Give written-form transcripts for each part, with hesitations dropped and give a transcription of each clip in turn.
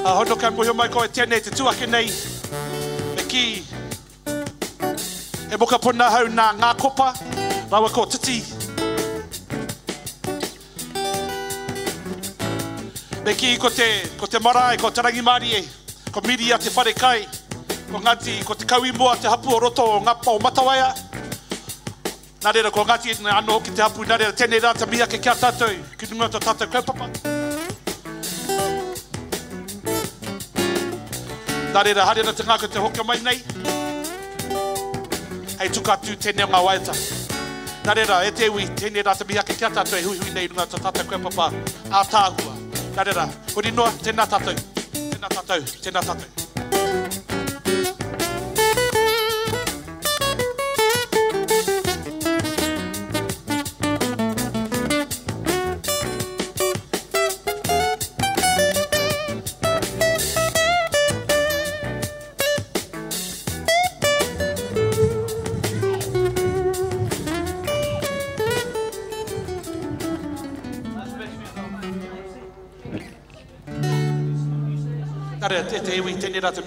Hono ka mohi mai ko e tēnei te tuake nei. Me ki. E moka puna hau nā ngā kopa. Rawa ko titi. Me ki ko te marae, ko te rangimari e. Ko miri a te whare kai. Ko ngati, ko te kaui mua te hapu o roto o ngapa o matawaia. Nā reira ko ngati e anō ki te hapu. Nā reira tēnei rā ta mia ke kia tātou. Ki nunga ta tātou kaupapa. Nā reira harera te ngāko te hoka mai nei. Hei tukatu tēnei o ngā waeta. Nā reira e te ui tēnei rā te miha ke kia tātou e hui hui nei runga ta tātou kaupapa a tāhua. Nā reira, hori noa, tēnā tātou. Tēnā tātou, tēnā tātou.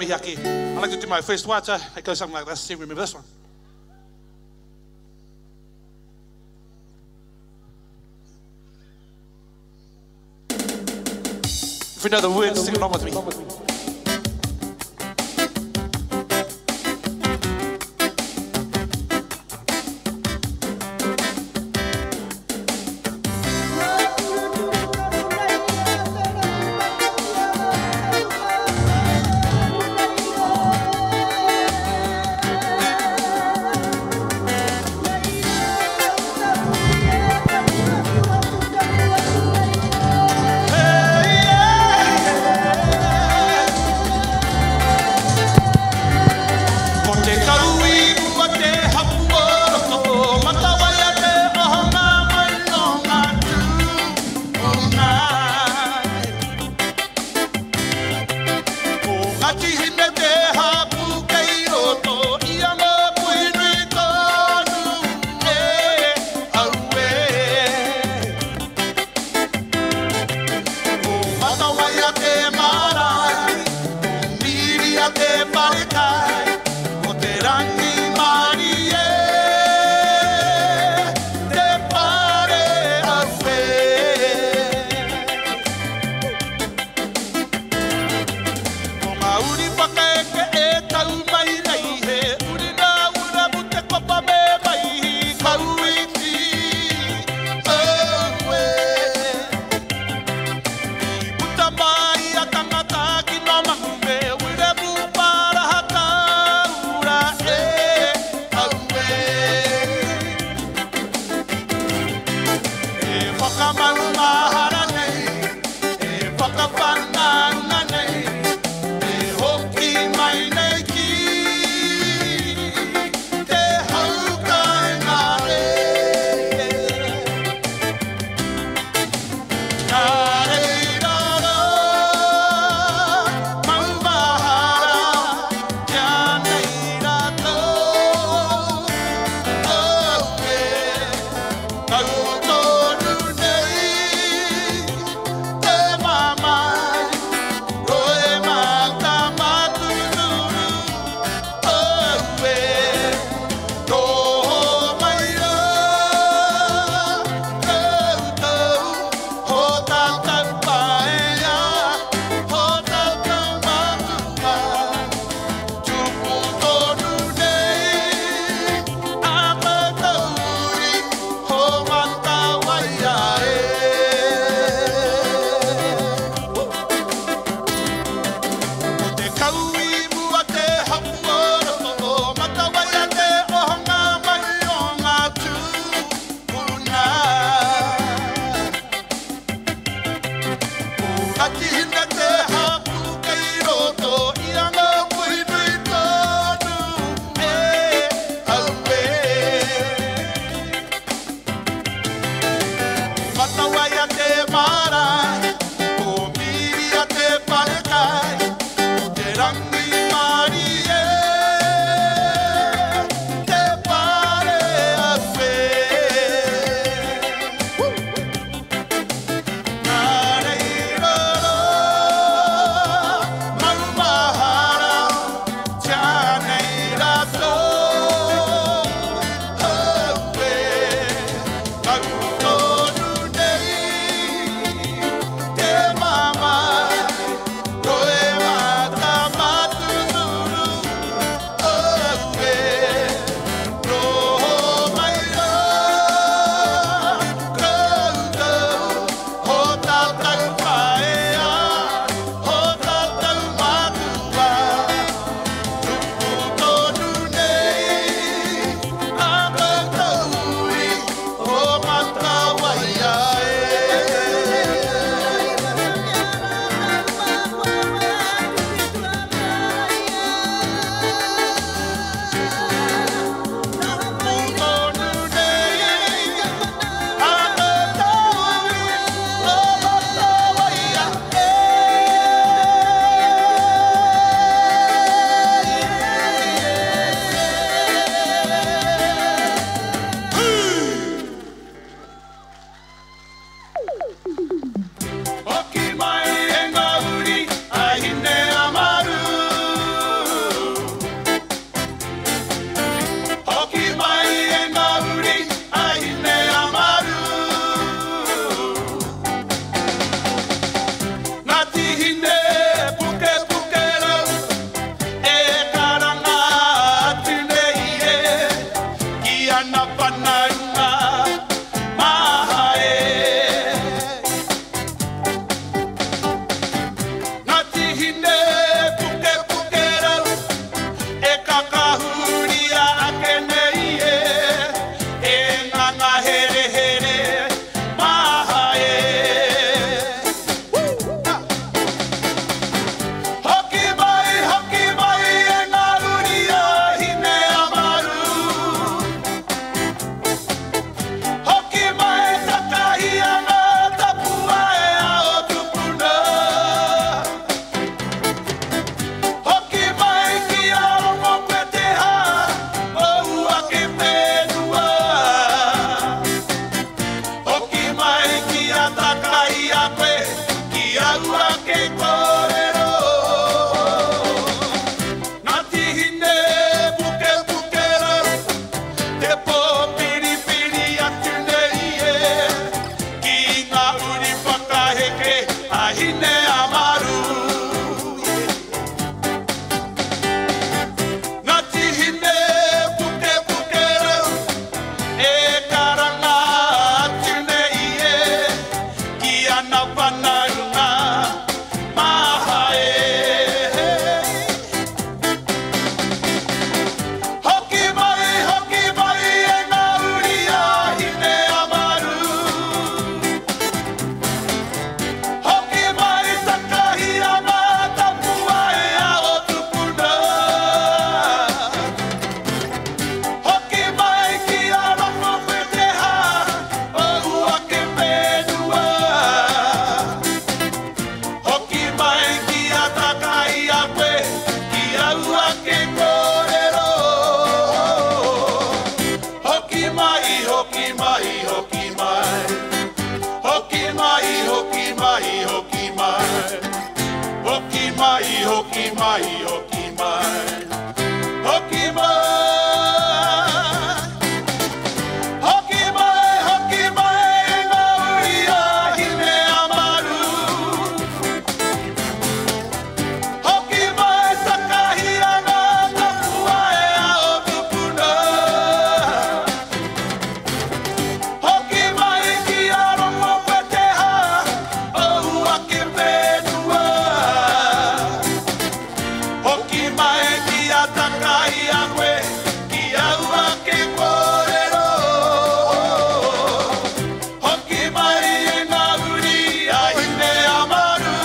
I'd like to do my first water. It goes something like this. See, remember this one? If you know the words, sing along with me. mai, hoki mai. Hoki mai. Hoki mai, hoki mai, ngā uri a hine amaru. Hoki mai, takahia ngā tapua e ao tupuna. Hoki mai, ki arongo peteha, ohu ake menua. Hoki mai, ki a takahia koe, ki au ake kōrero. Hoki mai e ngā uri a hine amaru.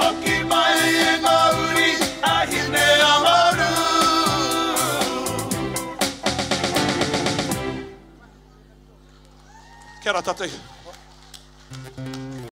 Hoki mai e ngā uri a hine amaru. Kia ora tātou.